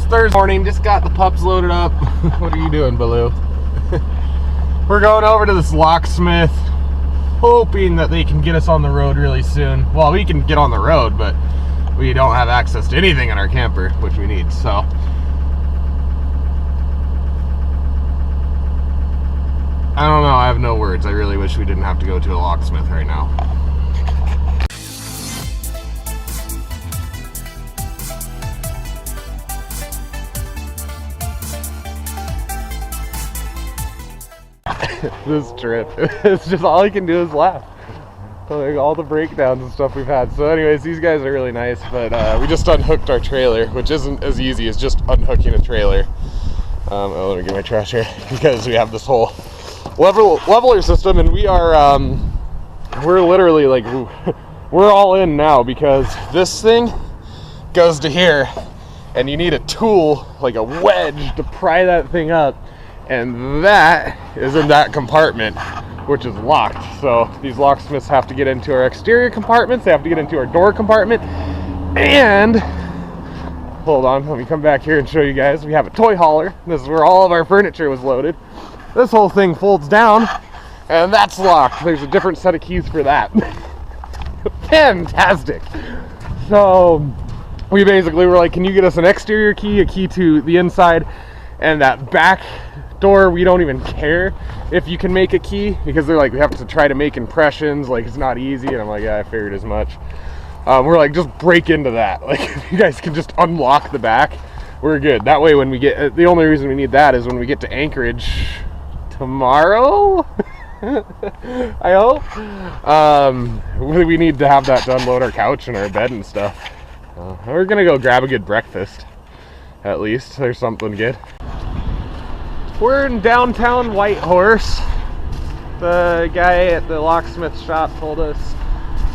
Thursday morning, just got the pups loaded up. What are you doing, Baloo? We're going over to this locksmith, hoping that they can get us on the road really soon. Well, we can get on the road, but we don't have access to anything in our camper, which we need, so. I don't know, I have no words. I really wish we didn't have to go to a locksmith right now. This trip, it's just all I can do is laugh. Like all the breakdowns and stuff we've had. So anyways, these guys are really nice, but we just unhooked our trailer, which isn't as easy as just unhooking a trailer. Oh, let me get my trash here, because we have this whole leveler system, and we are we're literally like we're all in now, because this thing goes to here, and you need a tool like a wedge to pry that thing up. And that is in that compartment, which is locked. So these locksmiths have to get into our exterior compartments, they have to get into our door compartment, and hold on, let me come back here and show you guys. We have a toy hauler. This is where all of our furniture was loaded. This whole thing folds down, and that's locked. There's a different set of keys for that. Fantastic. So we basically were like, can you get us an exterior key, a key to the inside, and that back door, we don't even care if you can make a key, because they're like, we have to try to make impressions, like it's not easy. And I'm like, yeah, I figured as much. We're like, just break into that. Like, if you guys can just unlock the back, we're good. That way when we get, the only reason we need that is when we get to Anchorage tomorrow, I hope, we need to have that to unload our couch and our bed and stuff. We're gonna go grab a good breakfast, at least there's something good. We're in downtown Whitehorse. The guy at the locksmith shop told us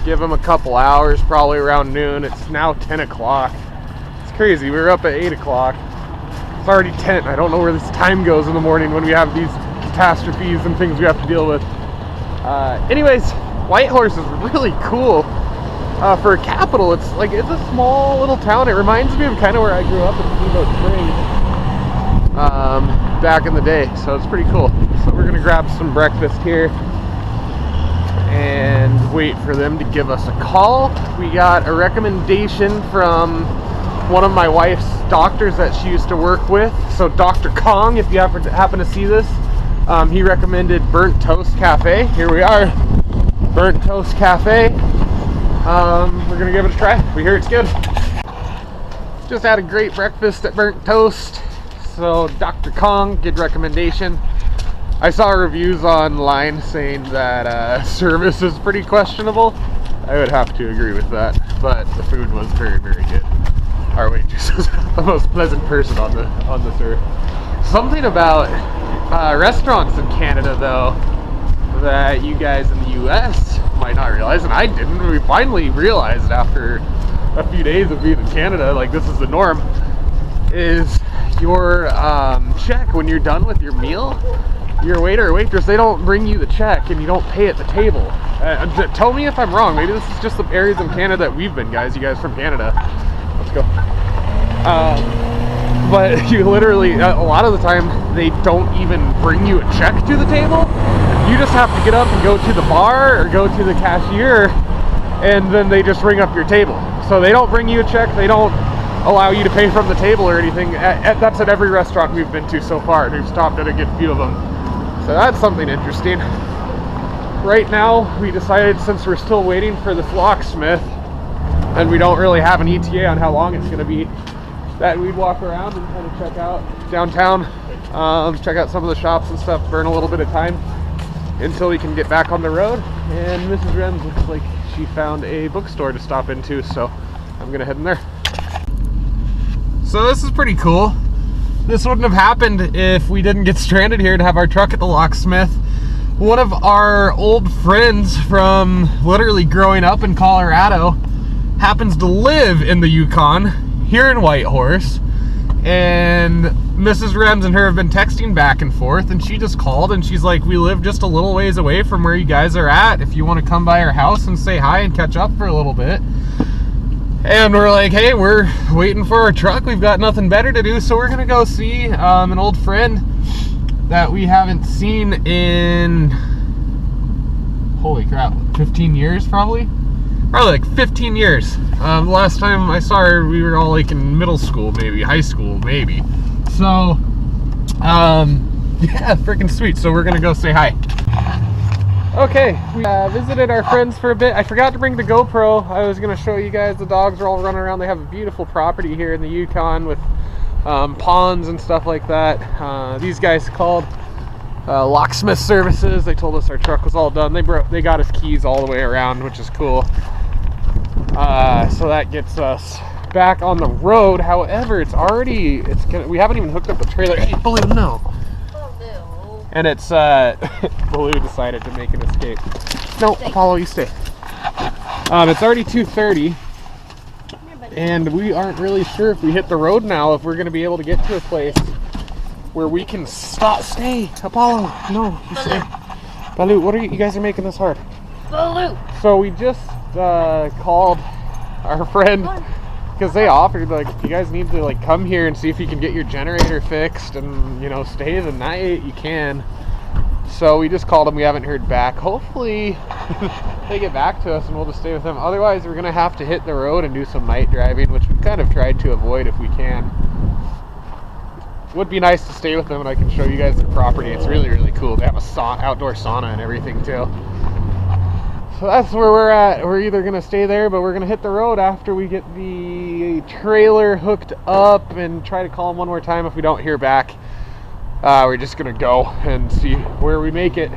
give him a couple hours, probably around noon. It's now 10 o'clock. It's crazy, we were up at 8 o'clock. It's already 10. I don't know where this time goes in the morning when we have these catastrophes and things we have to deal with. Anyways, Whitehorse is really cool. For a capital, it's a small little town. It reminds me of kind of where I grew up in Steamboat Springs. Back in the day, so it's pretty cool. So we're gonna grab some breakfast here and wait for them to give us a call. We got a recommendation from one of my wife's doctors that she used to work with, so Dr. Kong, if you happen to see this, he recommended Burnt Toast Cafe. Here we are, Burnt Toast Cafe. We're gonna give it a try. We hear it's good. Just had a great breakfast at Burnt Toast. So Dr. Kong, good recommendation. I saw reviews online saying that service is pretty questionable. I would have to agree with that, but the food was very, very good. Our waitress was the most pleasant person on this earth. Something about restaurants in Canada, though, that you guys in the US might not realize, and I didn't. We finally realized after a few days of being in Canada, like this is the norm, is your check when you're done with your meal. Your waiter or waitress, they don't bring you the check and you don't pay at the table. Tell me if I'm wrong. Maybe this is just the areas in Canada that we've been, guys. You guys from Canada. Let's go. But you literally, a lot of the time, they don't even bring you a check to the table. You just have to get up and go to the bar or go to the cashier, and then they just ring up your table. So they don't bring you a check. They don't allow you to pay from the table or anything. That's at every restaurant we've been to so far, and we've stopped at a good few of them. So that's something interesting. Right now, we decided, since we're still waiting for this locksmith, and we don't really have an ETA on how long it's going to be, that we'd walk around and kind of check out downtown, check out some of the shops and stuff, burn a little bit of time until we can get back on the road. And Mrs. Rems looks like she found a bookstore to stop into, so I'm going to head in there. So this is pretty cool. This wouldn't have happened if we didn't get stranded here and have our truck at the locksmith. One of our old friends from literally growing up in Colorado happens to live in the Yukon, here in Whitehorse, and Mrs. Rems and her have been texting back and forth, and she just called and she's like, we live just a little ways away from where you guys are at. If you want to come by our house and say hi and catch up for a little bit. And we're like, hey, we're waiting for our truck. We've got nothing better to do, so we're gonna go see an old friend that we haven't seen in, holy crap, 15 years probably? Probably like 15 years. The last time I saw her, we were all like in middle school, maybe, high school, maybe. So, yeah, freaking sweet. So we're gonna go say hi. Okay, we visited our friends for a bit. I forgot to bring the GoPro. I was gonna show you guys. The dogs are all running around. They have a beautiful property here in the Yukon with ponds and stuff like that. These guys called Locksmith Services. They told us our truck was all done. They got us keys all the way around, which is cool. So that gets us back on the road. However, we haven't even hooked up the trailer. Hey, Baloo, no. Baloo. And it's Baloo decided to make an escape. No, Apollo, you stay. It's already 2:30. And we aren't really sure if we hit the road now, if we're going to be able to get to a place where we can stay. Apollo, no, you stay. Baloo, what are you guys are making this hard. Baloo. So we just called our friend because they offered, like, if you guys need to like come here and see if you can get your generator fixed and, you know, stay the night, you can. So we just called them. We haven't heard back. Hopefully they get back to us and we'll just stay with them. Otherwise, we're gonna have to hit the road and do some night driving, which we've kind of tried to avoid if we can. Would be nice to stay with them, and I can show you guys their property. It's really, really cool. They have a outdoor sauna and everything too. So that's where we're at. We're either gonna stay there, but we're gonna hit the road after we get the trailer hooked up and try to call them one more time. If we don't hear back, we're just gonna go and see where we make it.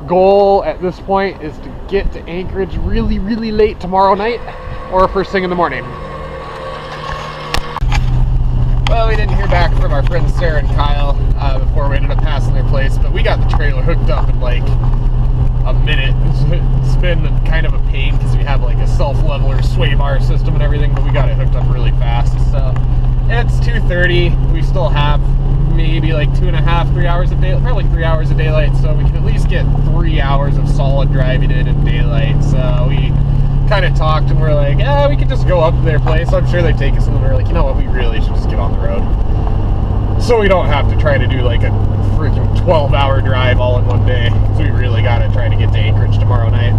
Goal at this point is to get to Anchorage really, really late tomorrow night or first thing in the morning. Well, we didn't hear back from our friends Sarah and Kyle before we ended up passing their place, but we got the trailer hooked up in like a minute. It's been kind of a pain because we have like a self-leveler sway bar system and everything, but we got it hooked up really fast. So it's 2:30. We still have maybe like 2.5, 3 hours of daylight, probably 3 hours of daylight, so we can at least get 3 hours of solid driving in daylight. So we kind of talked and we're like, we could just go up to their place. I'm sure they'd take us, and then we're like, you know what, we really should just get on the road. So we don't have to try to do like a freaking 12-hour drive all in one day. So we really got to try to get to Anchorage tomorrow night.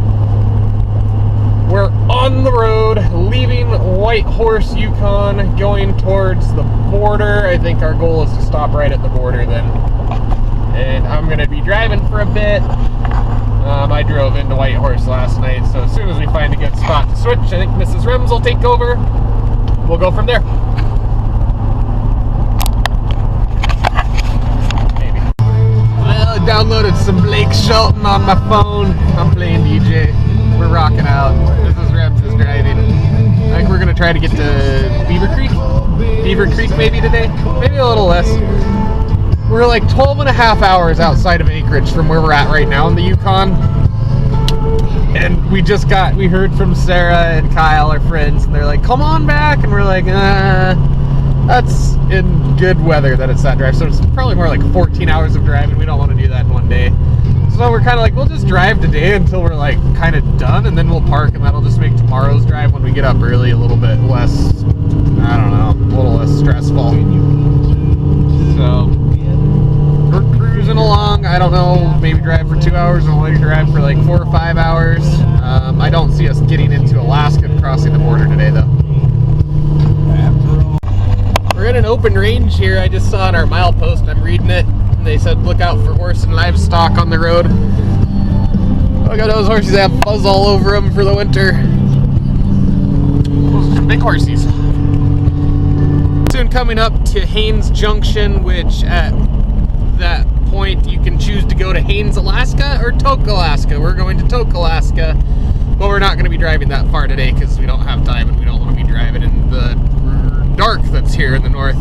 We're on the road, leaving Whitehorse, Yukon, going towards the border. I think our goal is to stop right at the border then. And I'm going to be driving for a bit. I drove into Whitehorse last night, so as soon as we find a good spot to switch, I think Mrs. Rims will take over. We'll go from there. Maybe. Well, I downloaded some Blake Shelton on my phone. I'm playing DJ. We're rocking out. Mrs. Rims is driving. I think we're going to try to get to Beaver Creek. Beaver Creek maybe today. Maybe a little less. We're like 12.5 hours outside of Anchorage from where we're at right now in the Yukon. And we heard from Sarah and Kyle, our friends, and they're like, come on back. And we're like, that's in good weather that it's that drive. So it's probably more like 14 hours of driving. We don't want to do that in one day. So we're kind of like, we'll just drive today until we're like kind of done, and then we'll park, and that'll just make tomorrow's drive when we get up early a little bit less, I don't know, a little less stressful. So we're cruising along. I don't know, maybe drive for 2 hours and we'll drive for like 4 or 5 hours. I don't see us getting into Alaska and crossing the border today though. We're in an open range here. I just saw on our milepost, I'm reading it, and they said look out for horse and livestock on the road. Look at those horses, they have fuzz all over them for the winter. Those are some big horsies. Soon coming up to Haines Junction, which at that point you can choose to go to Haines, Alaska or Tok, Alaska. We're going to Tok, Alaska, but we're not going to be driving that far today because we don't have time and we don't want to be driving in the dark that's here in the north.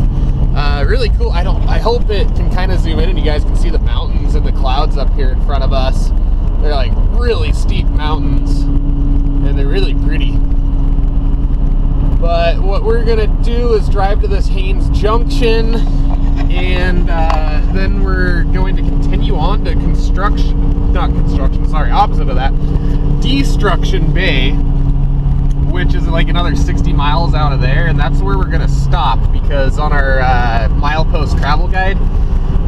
Really cool. I hope it can kind of zoom in and you guys can see the mountains and the clouds up here in front of us. They're like really steep mountains and they're really pretty. But what we're gonna do is drive to this Haines Junction, and then we're going to continue on to Destruction Bay, which is like another 60 miles out of there, and that's where we're gonna stop, because on our milepost travel guide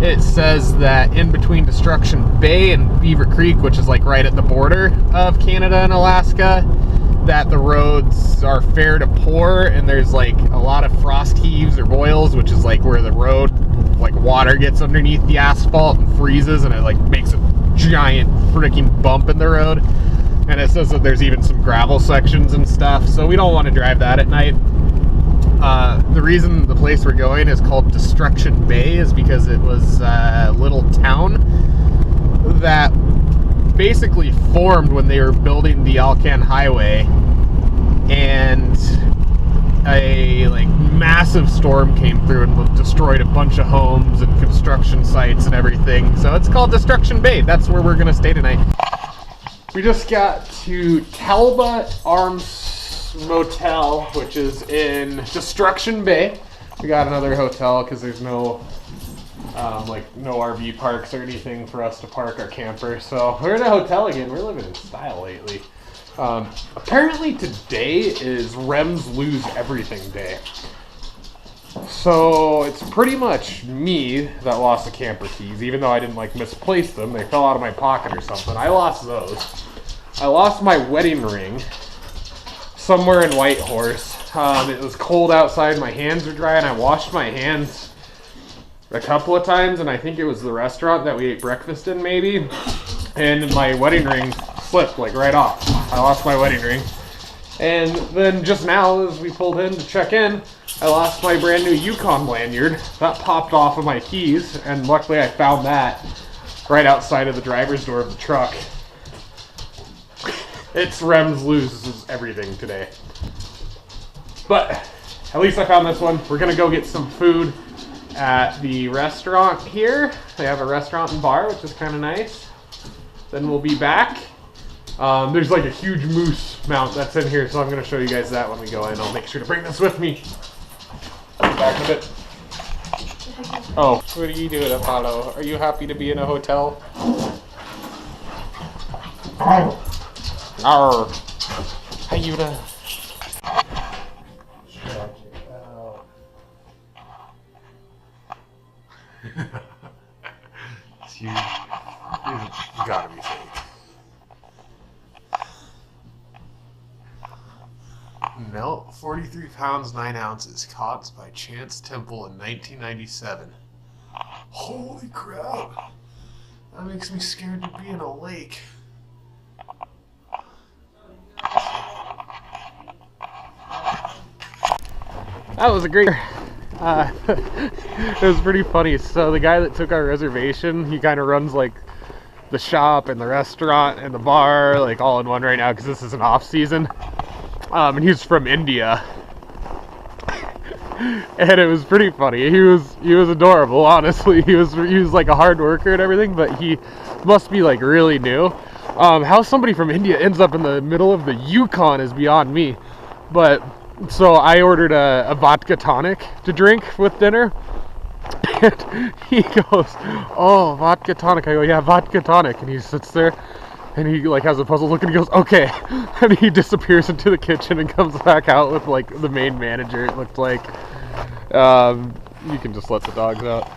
it says that in between Destruction Bay and Beaver Creek, which is like right at the border of Canada and Alaska, that the roads are fair to poor, and there's like a lot of frost heaves or boils, which is like where the road, like water gets underneath the asphalt and freezes, and it like makes a giant freaking bump in the road. And it says that there's even some gravel sections and stuff, so we don't want to drive that at night. The reason the place we're going is called Destruction Bay is because it was a little town that basically formed when they were building the Alcan Highway, and a like massive storm came through and destroyed a bunch of homes and construction sites and everything. So it's called Destruction Bay. That's where we're gonna stay tonight. We just got to Talbot Arms Motel, which is in Destruction Bay. We got another hotel because there's no no RV parks or anything for us to park our camper. So we're in a hotel again. We're living in style lately. Apparently today is Rem's Lose Everything Day. So it's pretty much me that lost the camper keys, even though I didn't like misplace them. They fell out of my pocket or something. I lost those. I lost my wedding ring somewhere in Whitehorse. It was cold outside, my hands were dry, and I washed my hands a couple of times, and I think it was the restaurant that we ate breakfast in maybe, and my wedding ring slipped like right off. I lost my wedding ring. And then just now, as we pulled in to check in, I lost my brand new Yukon lanyard. That popped off of my keys, and luckily I found that right outside of the driver's door of the truck. It's Rem's Loses Everything today. But at least I found this one. We're gonna go get some food at the restaurant here. They have a restaurant and bar, which is kind of nice. Then we'll be back. There's like a huge moose mount that's in here, so I'm gonna show you guys that when we go in. I'll make sure to bring this with me. I'll be back in a bit. Oh, what are you doing, Apollo? Are you happy to be in a hotel? Arr. Hey, Yuta. You gotta be fake. Melt 43 pounds 9 ounces, caught by Chance Temple in 1997. Holy crap! That makes me scared to be in a lake. That was a great... it was pretty funny. So the guy that took our reservation, he kind of runs like the shop and the restaurant and the bar like all in one right now because this is an off season. And he's from India. And it was pretty funny. He was adorable, honestly. He was like a hard worker and everything, but he must be like really new. How somebody from India ends up in the middle of the Yukon is beyond me. But so I ordered a vodka tonic to drink with dinner. And he goes, "Oh, vodka tonic." I go, "Yeah, vodka tonic." And he sits there and he like has a puzzled look and he goes, "Okay." And he disappears into the kitchen and comes back out with like the main manager, it looked like. You can just let the dogs out.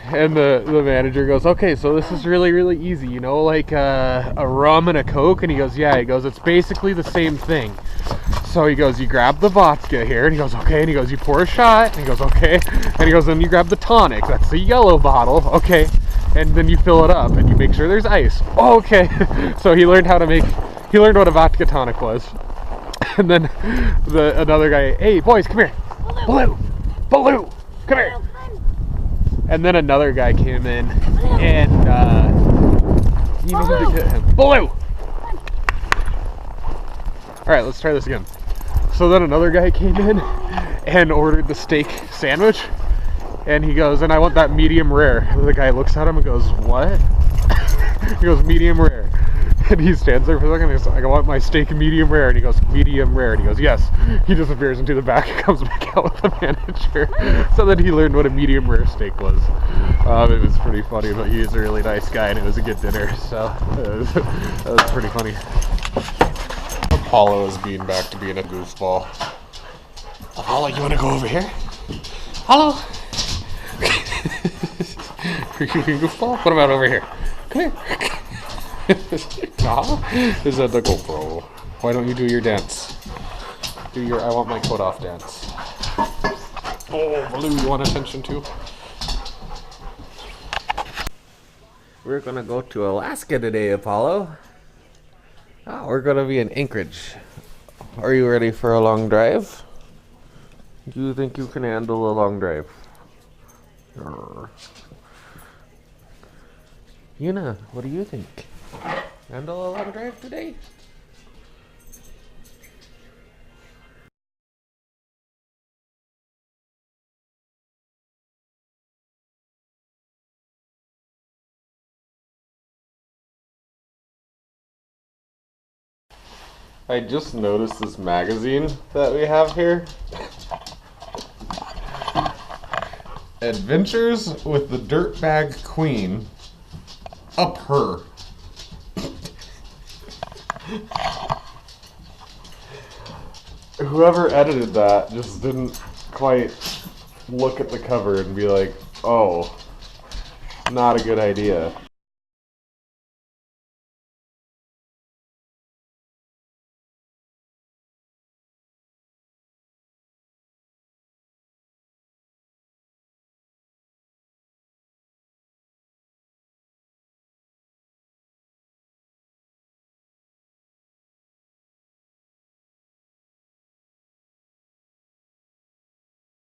And the manager goes, "Okay, so this is really, really easy, you know, like a rum and a Coke." And he goes, "Yeah." He goes, "It's basically the same thing." So he goes, "You grab the vodka here," and he goes, "Okay," and he goes, "You pour a shot," and he goes, "Okay," and he goes, "Then you grab the tonic, that's the yellow bottle, okay, and then you fill it up, and you make sure there's ice." "Oh, okay." So he learned what a vodka tonic was. And then another guy, "Hey, boys, come here. Baloo, come here." And then another guy came in, and he needed to get him. "Baloo!" Alright, let's try this again. So then another guy came in and ordered the steak sandwich, and he goes, "And I want that medium rare." And the guy looks at him and goes, "What?" He goes, "Medium rare." And he stands there for a second and he's like, "I want my steak medium rare." And he goes, "Medium rare." And he goes, "Yes." He disappears into the back and comes back out with the manager. So then he learned what a medium rare steak was. It was pretty funny, but he was a really nice guy and it was a good dinner. So that was pretty funny. Apollo is being back to being a goofball. Apollo, you want to go over here? Apollo? Are you a goofball? What about over here? Come here. Is that the GoPro? Why don't you do your dance? Do your I want my coat off dance. Oh, Baloo, you want attention too? We're gonna go to Alaska today, Apollo. Oh, we're gonna be in Anchorage. Are you ready for a long drive? Do you think you can handle a long drive? Yuna, what do you think? Handle a long drive today? I just noticed this magazine that we have here. Adventures with the Dirtbag Queen. Up her. Whoever edited that just didn't quite look at the cover and be like, oh, not a good idea.